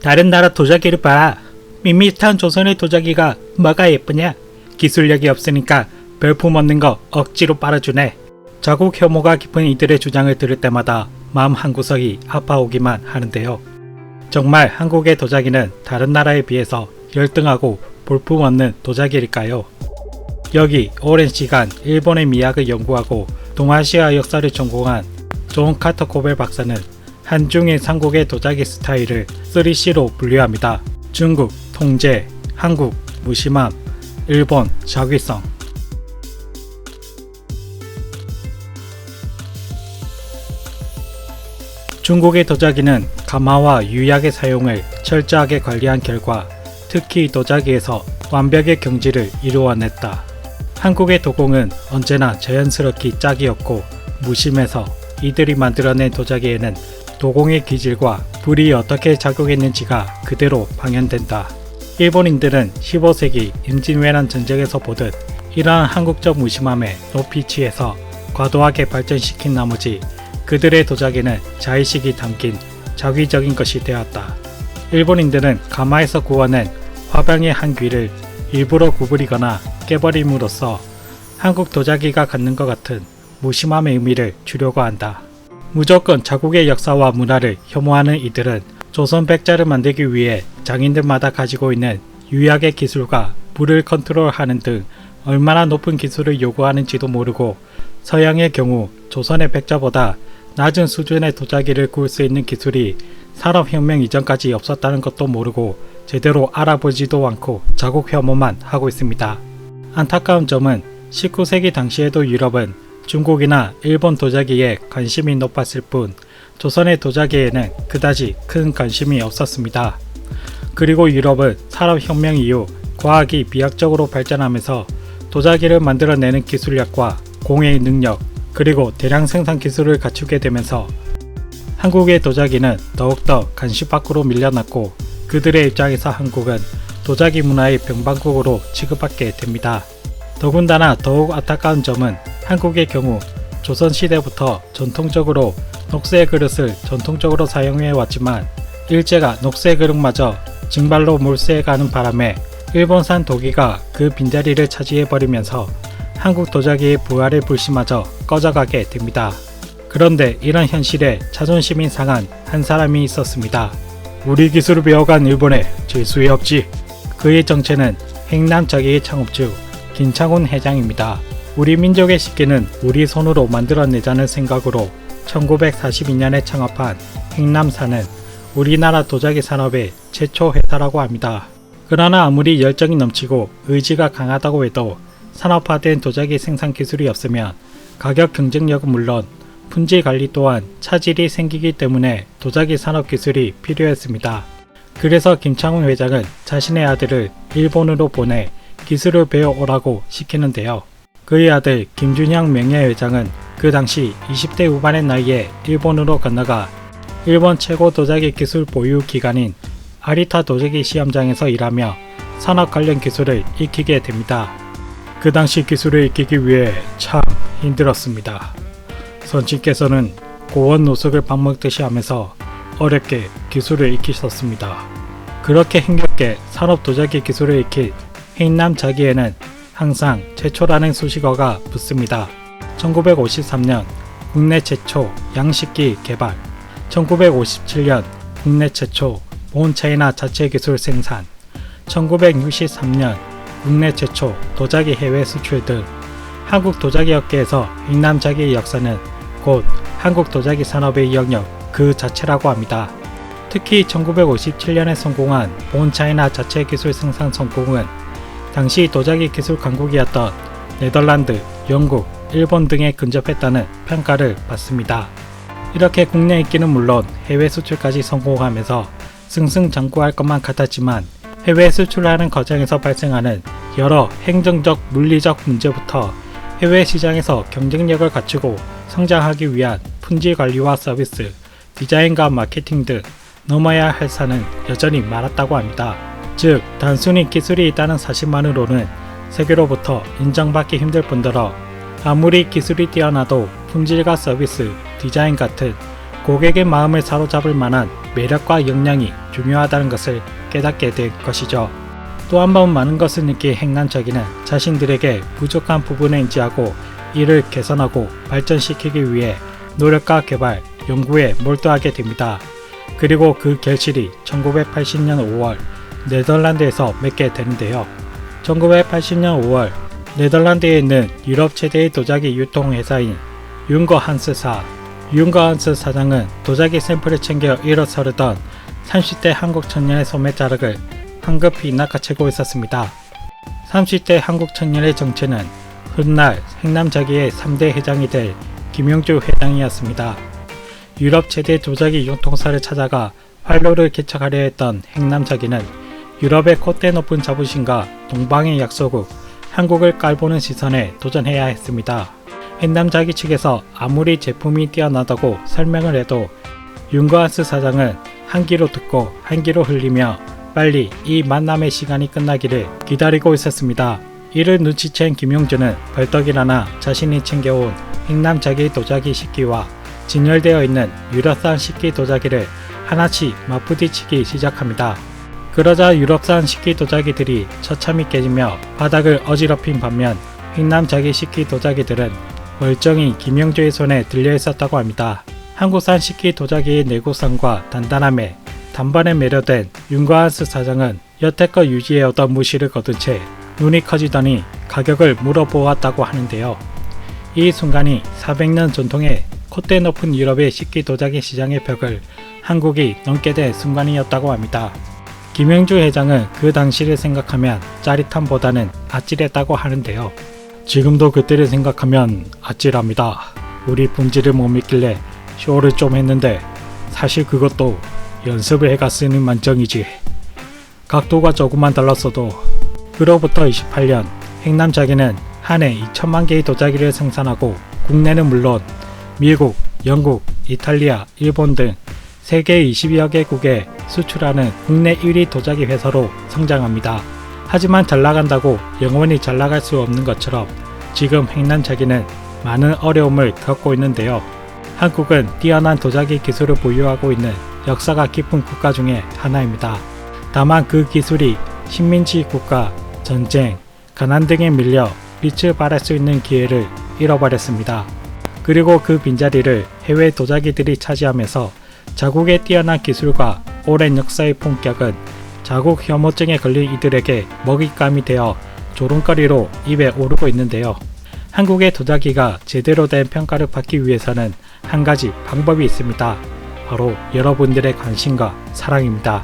다른 나라 도자기를 봐. 밋밋한 조선의 도자기가 뭐가 예쁘냐? 기술력이 없으니까 별품 얻는 거 억지로 빨아주네. 자국 혐오가 깊은 이들의 주장을 들을 때마다 마음 한구석이 아파오기만 하는데요. 정말 한국의 도자기는 다른 나라에 비해서 열등하고 볼품 없는 도자기일까요? 여기 오랜 시간 일본의 미학을 연구하고 동아시아 역사를 전공한 존 카터 코벨 박사는 한중일 삼국의 도자기 스타일을 3C로 분류합니다. 중국, 통제, 한국, 무심함, 일본, 자위성. 중국의 도자기는 가마와 유약의 사용을 철저하게 관리한 결과 특히 도자기에서 완벽의 경지를 이루어냈다. 한국의 도공은 언제나 자연스럽게 짝이었고 무심해서 이들이 만들어낸 도자기에는 도공의 기질과 불이 어떻게 작용했는지가 그대로 방현된다. 일본인들은 15세기 임진왜란 전쟁에서 보듯 이러한 한국적 무심함에 높이 취해서 과도하게 발전시킨 나머지 그들의 도자기는 자의식이 담긴 자위적인 것이 되었다. 일본인들은 가마에서 구워낸 화병의 한 귀를 일부러 구부리거나 깨버림으로써 한국 도자기가 갖는 것 같은 무심함의 의미를 주려고 한다. 무조건 자국의 역사와 문화를 혐오하는 이들은 조선 백자를 만들기 위해 장인들마다 가지고 있는 유약의 기술과 불을 컨트롤하는 등 얼마나 높은 기술을 요구하는지도 모르고 서양의 경우 조선의 백자보다 낮은 수준의 도자기를 구울 수 있는 기술이 산업혁명 이전까지 없었다는 것도 모르고 제대로 알아보지도 않고 자국 혐오만 하고 있습니다. 안타까운 점은 19세기 당시에도 유럽은 중국이나 일본 도자기에 관심이 높았을 뿐 조선의 도자기에는 그다지 큰 관심이 없었습니다. 그리고 유럽은 산업혁명 이후 과학이 비약적으로 발전하면서 도자기를 만들어내는 기술력과 공예의 능력 그리고 대량 생산 기술을 갖추게 되면서 한국의 도자기는 더욱더 관심 밖으로 밀려났고 그들의 입장에서 한국은 도자기 문화의 병방국으로 취급받게 됩니다. 더군다나 더욱 안타까운 점은 한국의 경우 조선시대부터 전통적으로 녹색 그릇을 전통적으로 사용해 왔지만 일제가 녹색 그릇마저 증발로 몰수해가는 바람에 일본산 도기가 그 빈자리를 차지해버리면서 한국 도자기의 부활의 불씨마저 꺼져가게 됩니다. 그런데 이런 현실에 자존심이 상한 한 사람이 있었습니다. 우리 기술을 배워간 일본에 질수이 없지. 그의 정체는 행남자기의 창업주 김창훈 회장입니다. 우리 민족의 식기는 우리 손으로 만들어내자는 생각으로 1942년에 창업한 행남사는 우리나라 도자기 산업의 최초 회사라고 합니다. 그러나 아무리 열정이 넘치고 의지가 강하다고 해도 산업화된 도자기 생산 기술이 없으면 가격 경쟁력은 물론 품질 관리 또한 차질이 생기기 때문에 도자기 산업 기술이 필요했습니다. 그래서 김창훈 회장은 자신의 아들을 일본으로 보내 기술을 배워오라고 시키는데요. 그의 아들 김준형 명예회장은 그 당시 20대 후반의 나이에 일본으로 건너가 일본 최고 도자기 기술 보유 기관인 아리타 도자기 시험장에서 일하며 산업 관련 기술을 익히게 됩니다. 그 당시 기술을 익히기 위해 참 힘들었습니다. 선친께서는 고원 노숙을 밥 먹듯이 하면서 어렵게 기술을 익히셨습니다. 그렇게 힘겹게 산업 도자기 기술을 익힌 행남자기에는 항상 최초라는 수식어가 붙습니다. 1953년 국내 최초 양식기 개발, 1957년 국내 최초 본차이나 자체 기술 생산, 1963년 국내 최초 도자기 해외 수출 등 한국 도자기 업계에서 행남자기의 역사는 곧 한국 도자기 산업의 영역 그 자체라고 합니다. 특히 1957년에 성공한 본차이나 자체 기술 생산 성공은 당시 도자기 기술 강국이었던 네덜란드, 영국, 일본 등에 근접했다는 평가를 받습니다. 이렇게 국내 인기는 물론 해외 수출까지 성공하면서 승승장구할 것만 같았지만 해외 수출하는 과정에서 발생하는 여러 행정적, 물리적 문제부터 해외 시장에서 경쟁력을 갖추고 성장하기 위한 품질 관리와 서비스, 디자인과 마케팅 등 넘어야 할 산은 여전히 많았다고 합니다. 즉, 단순히 기술이 있다는 사실만으로는 세계로부터 인정받기 힘들 뿐더러 아무리 기술이 뛰어나도 품질과 서비스, 디자인 같은 고객의 마음을 사로잡을 만한 매력과 역량이 중요하다는 것을 깨닫게 될 것이죠. 또 한 번 많은 것을 느낀 행남자기는 자신들에게 부족한 부분을 인지하고 이를 개선하고 발전시키기 위해 노력과 개발, 연구에 몰두하게 됩니다. 그리고 그 결실이 1980년 5월 네덜란드에서 맺게 되는데요. 1980년 5월 네덜란드에 있는 유럽 최대의 도자기 유통회사인 융거 한스사, 융거 한스 사장은 도자기 샘플을 챙겨 일어서르던 30대 한국 청년의 소매 자락을 황급히 낚아채고 있었습니다. 30대 한국 청년의 정체는 훗날 행남자기의 3대 회장이 될 김용주 회장이었습니다. 유럽 최대 도자기 유통사를 찾아가 활로를 개척하려 했던 행남자기는 유럽의 콧대 높은 자부심과 동방의 약소국 한국을 깔보는 시선에 도전해야 했습니다. 행남자기 측에서 아무리 제품이 뛰어나다고 설명을 해도 융거한스 사장은 한 귀로 듣고 한 귀로 흘리며 빨리 이 만남의 시간이 끝나기를 기다리고 있었습니다. 이를 눈치챈 김용주는 벌떡일어나 자신이 챙겨온 행남자기 도자기 식기와 진열되어 있는 유럽산 식기 도자기를 하나씩 맞부딪히기 시작합니다. 그러자 유럽산 식기 도자기들이 처참히 깨지며 바닥을 어지럽힌 반면 행남자기 식기 도자기들은 멀쩡히 김용주의 손에 들려 있었다고 합니다. 한국산 식기 도자기의 내구성과 단단함에 단번에 매료된 융거한스 사장은 여태껏 유지해오던 무시를 거둔 채 눈이 커지더니 가격을 물어보았다고 하는데요. 이 순간이 400년 전통의 콧대 높은 유럽의 식기 도자기 시장의 벽을 한국이 넘게 된 순간이었다고 합니다. 김용주 회장은 그 당시를 생각하면 짜릿함보다는 아찔했다고 하는데요. 지금도 그때를 생각하면 아찔합니다. 우리 본질을 못 믿길래 쇼를 좀 했는데 사실 그것도 연습을 해갔으니 만정이지. 각도가 조금만 달랐어도. 그로부터 28년 행남자기는 한 해 2천만 개의 도자기를 생산하고 국내는 물론 미국, 영국, 이탈리아, 일본 등 세계 20여 개국에 수출하는 국내 1위 도자기 회사로 성장합니다. 하지만 잘 나간다고 영원히 잘 나갈 수 없는 것처럼 지금 행남자기는 많은 어려움을 겪고 있는데요. 한국은 뛰어난 도자기 기술을 보유하고 있는 역사가 깊은 국가 중에 하나입니다. 다만 그 기술이 식민지 국가, 전쟁, 가난 등에 밀려 빛을 발할 수 있는 기회를 잃어버렸습니다. 그리고 그 빈자리를 해외 도자기들이 차지하면서 자국의 뛰어난 기술과 오랜 역사의 품격은 자국 혐오증에 걸린 이들에게 먹잇감이 되어 조롱거리로 입에 오르고 있는데요. 한국의 도자기가 제대로 된 평가를 받기 위해서는 한 가지 방법이 있습니다. 바로 여러분들의 관심과 사랑입니다.